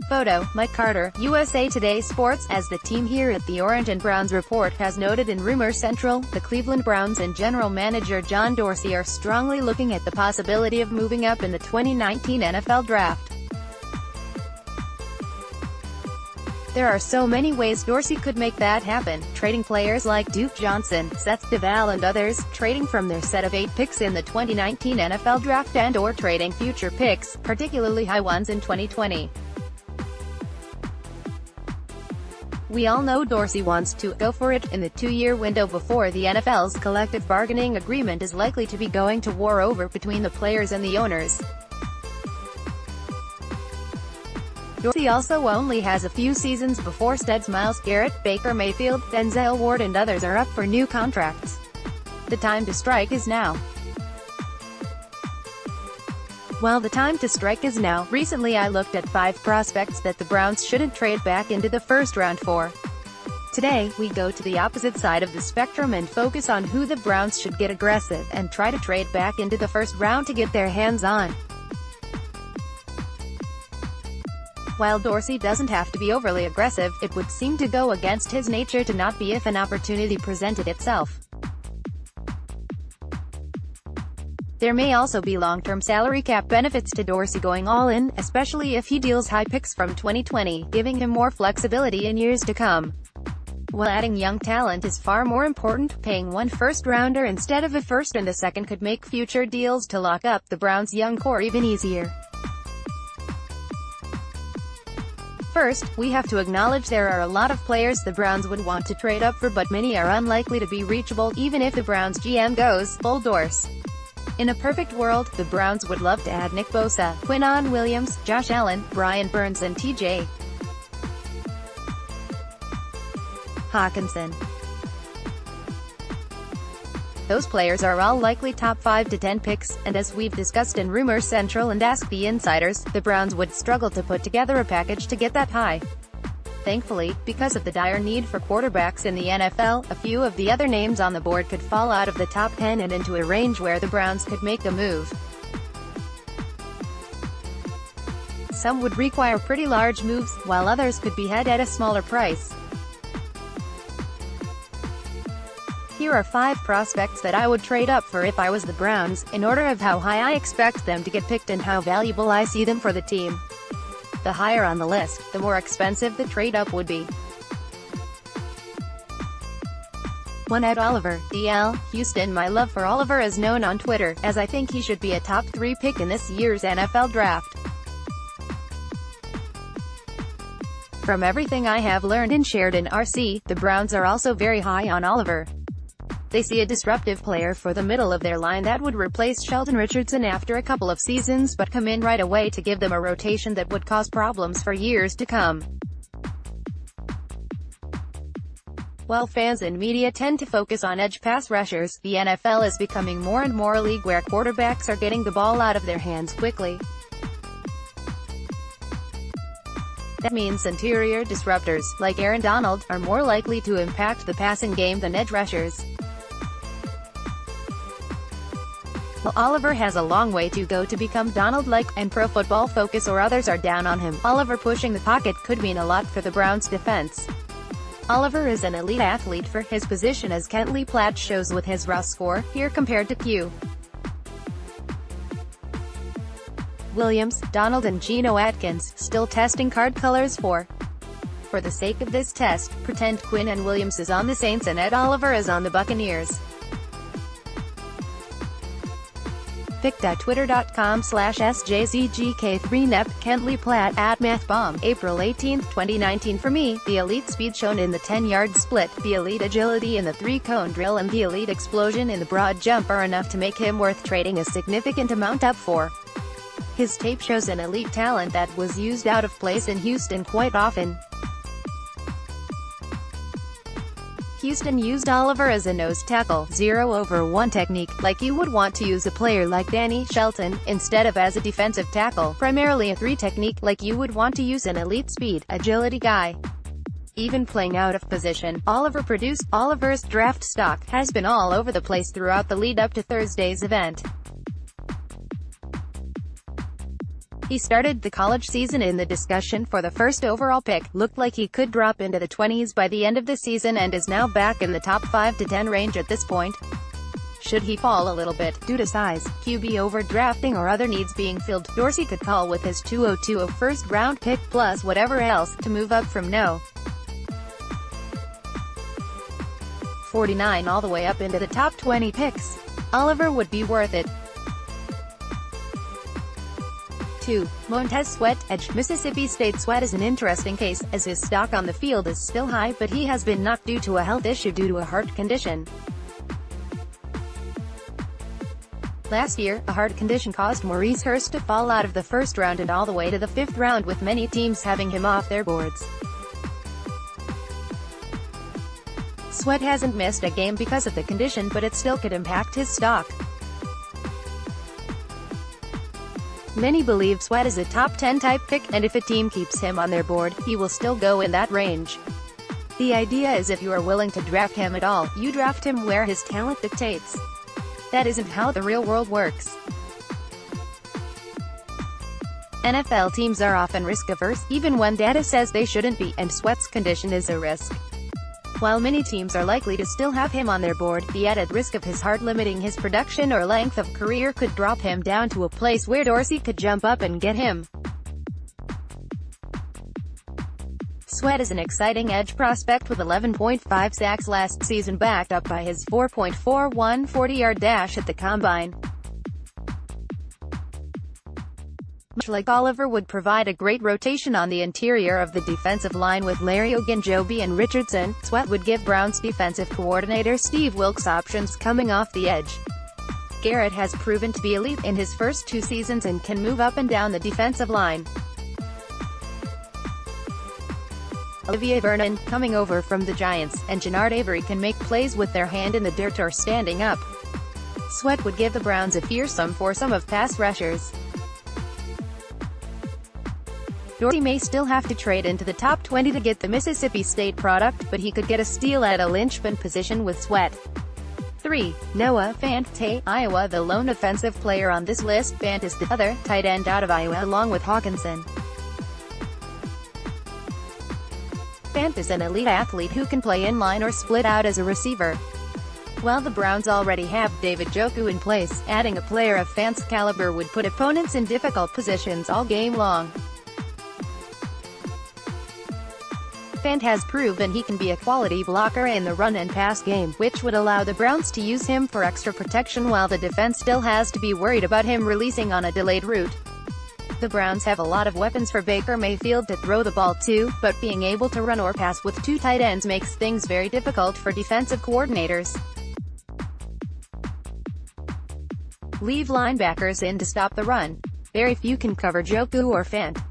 Photo, Mike Carter, USA Today Sports. As the team here at the Orange and Browns report has noted in Rumor Central, the Cleveland Browns and general manager John Dorsey are strongly looking at the possibility of moving up in the 2019 NFL Draft. There are so many ways Dorsey could make that happen: trading players like Duke Johnson, Seth DeValve and others, trading from their set of 8 picks in the 2019 NFL Draft and/or trading future picks, particularly high ones in 2020. We all know Dorsey wants to go for it in the 2-year window before the NFL's collective bargaining agreement is likely to be going to war over between the players and the owners. Dorsey also only has a few seasons before studs Myles Garrett, Baker Mayfield, Denzel Ward and others are up for new contracts. The time to strike is now. Well, the time to strike is now. Recently I looked at 5 prospects that the Browns shouldn't trade back into the first round for. Today, we go to the opposite side of the spectrum and focus on who the Browns should get aggressive and try to trade back into the first round to get their hands on. While Dorsey doesn't have to be overly aggressive, it would seem to go against his nature to not be if an opportunity presented itself. There may also be long-term salary cap benefits to Dorsey going all in, especially if he deals high picks from 2020, giving him more flexibility in years to come. While adding young talent is far more important, paying one first-rounder instead of a first and a second could make future deals to lock up the Browns' young core even easier. First, we have to acknowledge there are a lot of players the Browns would want to trade up for, but many are unlikely to be reachable, even if the Browns GM goes full Dorse. In a perfect world, the Browns would love to add Nick Bosa, Quinnen Williams, Josh Allen, Brian Burns and T.J. Hawkinson. Those players are all likely top 5 to 10 picks, and as we've discussed in Rumor Central and Ask the Insiders, the Browns would struggle to put together a package to get that high. Thankfully, because of the dire need for quarterbacks in the NFL, a few of the other names on the board could fall out of the top 10 and into a range where the Browns could make a move. Some would require pretty large moves, while others could be had at a smaller price. Here are 5 prospects that I would trade up for if I was the Browns, in order of how high I expect them to get picked and how valuable I see them for the team. The higher on the list, the more expensive the trade-up would be. 1. Ed Oliver, DL, Houston. My love for Oliver is known on Twitter, as I think he should be a top 3 pick in this year's NFL Draft. From everything I have learned and shared in RC, the Browns are also very high on Oliver. They see a disruptive player for the middle of their line that would replace Sheldon Richardson after a couple of seasons but come in right away to give them a rotation that would cause problems for years to come. While fans and media tend to focus on edge pass rushers, the NFL is becoming more and more a league where quarterbacks are getting the ball out of their hands quickly. That means interior disruptors, like Aaron Donald, are more likely to impact the passing game than edge rushers. While Oliver has a long way to go to become Donald-like, and Pro Football Focus or others are down on him, Oliver pushing the pocket could mean a lot for the Browns' defense. Oliver is an elite athlete for his position, as Kentley Platt shows with his raw score, here compared to Q. Williams, Donald and Geno Atkins, still testing card colors for. For the sake of this test, pretend Quinnen Williams is on the Saints and Ed Oliver is on the Buccaneers. Pic.twitter.com/SJZGK3nep, Kentley Platt, @MathBomb, April 18, 2019. For me, the elite speed shown in the 10-yard split, the elite agility in the 3-cone drill and the elite explosion in the broad jump are enough to make him worth trading a significant amount up for. His tape shows an elite talent that was used out of place in Houston quite often. Houston used Oliver as a nose tackle, 0-over-1 technique, like you would want to use a player like Danny Shelton, instead of as a defensive tackle, primarily a 3 technique, like you would want to use an elite speed, agility guy. Even playing out of position, Oliver produced. Oliver's draft stock has been all over the place throughout the lead up to Thursday's event. He started the college season in the discussion for the first overall pick, looked like he could drop into the 20s by the end of the season and is now back in the top 5 to 10 range at this point. Should he fall a little bit, due to size, QB overdrafting or other needs being filled, Dorsey could call with his 2020 first-round pick plus whatever else, to move up from no. 49 all the way up into the top 20 picks. Oliver would be worth it. 2. Montez Sweat, edge. Mississippi State Sweat is an interesting case, as his stock on the field is still high, but he has been knocked due to a health issue due to a heart condition. Last year, a heart condition caused Maurice Hurst to fall out of the first round and all the way to the 5th round, with many teams having him off their boards. Sweat hasn't missed a game because of the condition, but it still could impact his stock. Many believe Sweat is a top 10 type pick, and if a team keeps him on their board, he will still go in that range. The idea is if you are willing to draft him at all, you draft him where his talent dictates. That isn't how the real world works. NFL teams are often risk-averse, even when data says they shouldn't be, and Sweat's condition is a risk. While many teams are likely to still have him on their board, the added risk of his heart limiting his production or length of career could drop him down to a place where Dorsey could jump up and get him. Sweat is an exciting edge prospect with 11.5 sacks last season, backed up by his 4.41 40-yard dash at the combine. Much like Oliver, would provide a great rotation on the interior of the defensive line with Larry Ogunjobi and Richardson. Sweat would give Browns defensive coordinator Steve Wilks options coming off the edge. Garrett has proven to be elite in his first 2 seasons and can move up and down the defensive line. Olivier Vernon, coming over from the Giants, and Jannard Avery can make plays with their hand in the dirt or standing up. Sweat would give the Browns a fearsome foursome of pass rushers. Dorsey may still have to trade into the top 20 to get the Mississippi State product, but he could get a steal at a linchpin position with Sweat. 3. Noah Fant, Iowa. The lone offensive player on this list, Fant is the other tight end out of Iowa along with Hawkinson. Fant is an elite athlete who can play in-line or split out as a receiver. While the Browns already have David Njoku in place, adding a player of Fant's caliber would put opponents in difficult positions all game long. Fant has proven he can be a quality blocker in the run and pass game, which would allow the Browns to use him for extra protection while the defense still has to be worried about him releasing on a delayed route. The Browns have a lot of weapons for Baker Mayfield to throw the ball to, but being able to run or pass with 2 tight ends makes things very difficult for defensive coordinators. Leave linebackers in to stop the run. Very few can cover Njoku or Fant.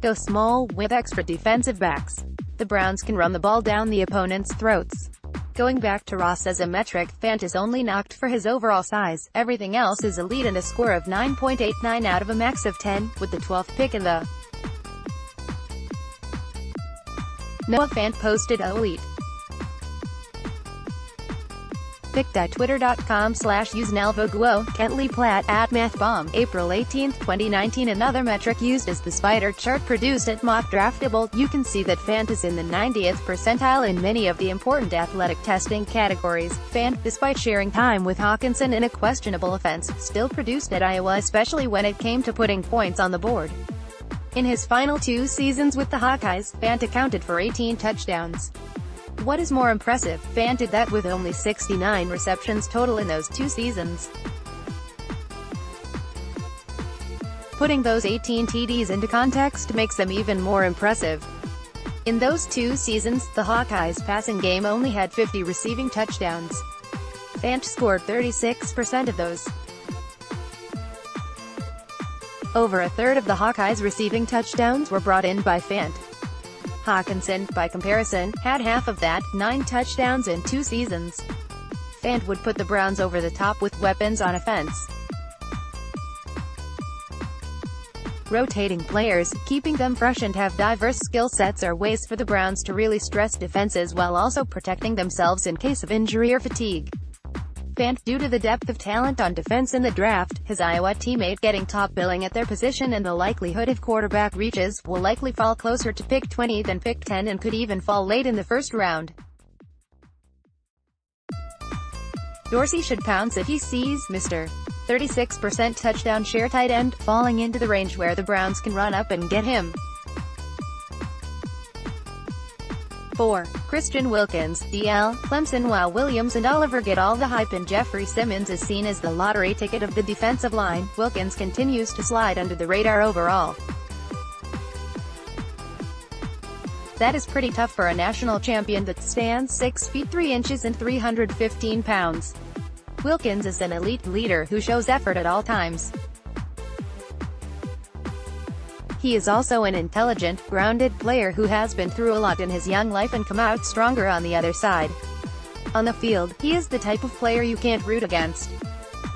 Go small, with extra defensive backs. The Browns can run the ball down the opponent's throats. Going back to Ross as a metric, Fant is only knocked for his overall size. Everything else is elite, and a score of 9.89 out of a max of 10, with the 12th pick in the. Noah Fant posted elite. Pic.twitter.com/usenalvoguo, Kentley Platt, @MathBomb, April 18, 2019. Another metric used is the spider chart produced at Mock Draftable. You can see that Fant is in the 90th percentile in many of the important athletic testing categories. Fant, despite sharing time with Hawkinson in a questionable offense, still produced at Iowa, especially when it came to putting points on the board. In his final 2 seasons with the Hawkeyes, Fant accounted for 18 touchdowns. What is more impressive, Fant did that with only 69 receptions total in those 2 seasons. Putting those 18 TDs into context makes them even more impressive. In those 2 seasons, the Hawkeyes' passing game only had 50 receiving touchdowns. Fant scored 36% of those. Over a third of the Hawkeyes' receiving touchdowns were brought in by Fant. Hawkinson, by comparison, had half of that, 9 touchdowns in 2 seasons. Fant would put the Browns over the top with weapons on offense. Rotating players, keeping them fresh and have diverse skill sets are ways for the Browns to really stress defenses while also protecting themselves in case of injury or fatigue. expand, due to the depth of talent on defense in the draft, his Iowa teammate getting top billing at their position, and the likelihood if quarterback reaches, will likely fall closer to pick 20 than pick 10 and could even fall late in the first round. Dorsey should pounce if he sees Mr. 36% touchdown share tight end falling into the range where the Browns can run up and get him. 4. Christian Wilkins, DL, Clemson. While Williams and Oliver get all the hype and Jeffrey Simmons is seen as the lottery ticket of the defensive line, Wilkins continues to slide under the radar overall. That is pretty tough for a national champion that stands 6 feet 3 inches and 315 pounds. Wilkins is an elite leader who shows effort at all times. He is also an intelligent, grounded player who has been through a lot in his young life and come out stronger on the other side. On the field, he is the type of player you can't root against.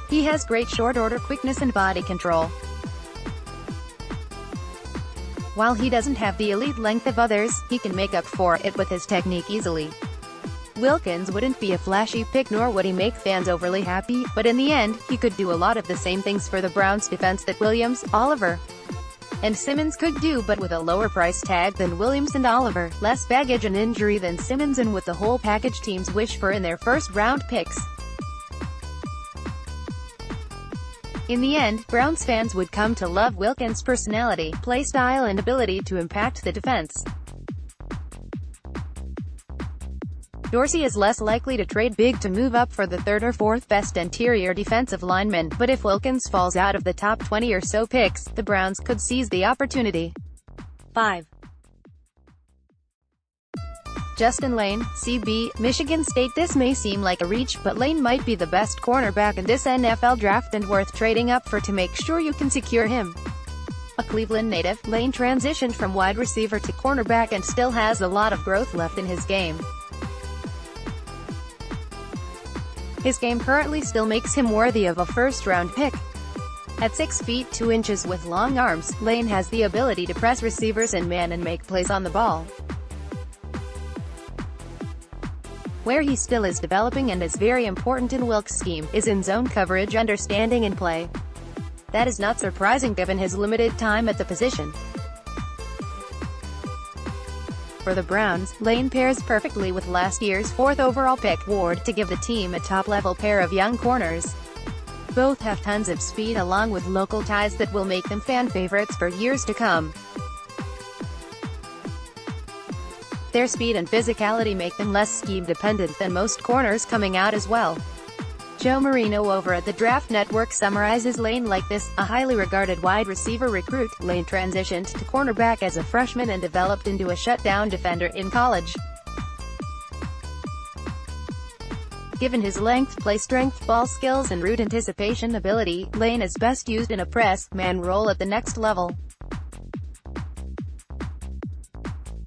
He has great short-order quickness and body control. While he doesn't have the elite length of others, he can make up for it with his technique easily. Wilkins wouldn't be a flashy pick nor would he make fans overly happy, but in the end, he could do a lot of the same things for the Browns defense that Williams, Oliver, and Simmons could do, but with a lower price tag than Williams and Oliver, less baggage and injury than Simmons, and with the whole package teams wish for in their first-round picks. In the end, Browns fans would come to love Wilkins' personality, play style and ability to impact the defense. Dorsey is less likely to trade big to move up for the third or fourth best interior defensive lineman, but if Wilkins falls out of the top 20 or so picks, the Browns could seize the opportunity. 5. Justin Layne, CB, Michigan State. This may seem like a reach, but Layne might be the best cornerback in this NFL draft and worth trading up for to make sure you can secure him. A Cleveland native, Layne transitioned from wide receiver to cornerback and still has a lot of growth left in his game. His game currently still makes him worthy of a first-round pick. At 6 feet 2 inches with long arms, Layne has the ability to press receivers in man and make plays on the ball. Where he still is developing and is very important in Wilk's scheme, is in zone coverage, understanding and play. That is not surprising given his limited time at the position. For the Browns, Layne pairs perfectly with last year's 4th overall pick, Ward, to give the team a top-level pair of young corners. Both have tons of speed along with local ties that will make them fan favorites for years to come. Their speed and physicality make them less scheme-dependent than most corners coming out as well. Joe Marino over at the Draft Network summarizes Layne like this: a highly regarded wide receiver recruit, Layne transitioned to cornerback as a freshman and developed into a shutdown defender in college. Given his length, play strength, ball skills and route anticipation ability, Layne is best used in a press-man role at the next level.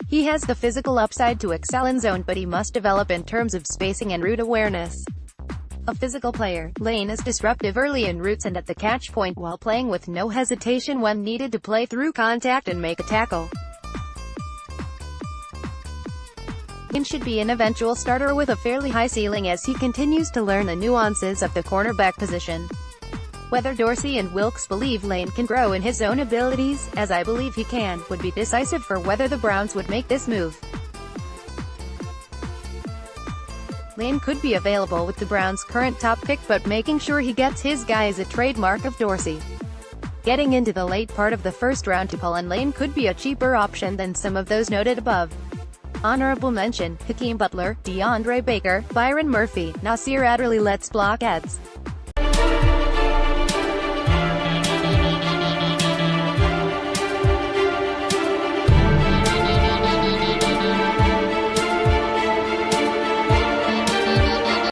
He has the physical upside to excel in zone, but he must develop in terms of spacing and route awareness. A physical player, Layne is disruptive early in routes and at the catch point, while playing with no hesitation when needed to play through contact and make a tackle. Layne should be an eventual starter with a fairly high ceiling as he continues to learn the nuances of the cornerback position. Whether Dorsey and Wilkes believe Layne can grow in his own abilities, as I believe he can, would be decisive for whether the Browns would make this move. Layne could be available with the Browns' current top pick, but making sure he gets his guy is a trademark of Dorsey. Getting into the late part of the first round to pull on Layne could be a cheaper option than some of those noted above. Honorable mention: Hakeem Butler, DeAndre Baker, Byron Murphy, Nasir Adderley. Let's block ads.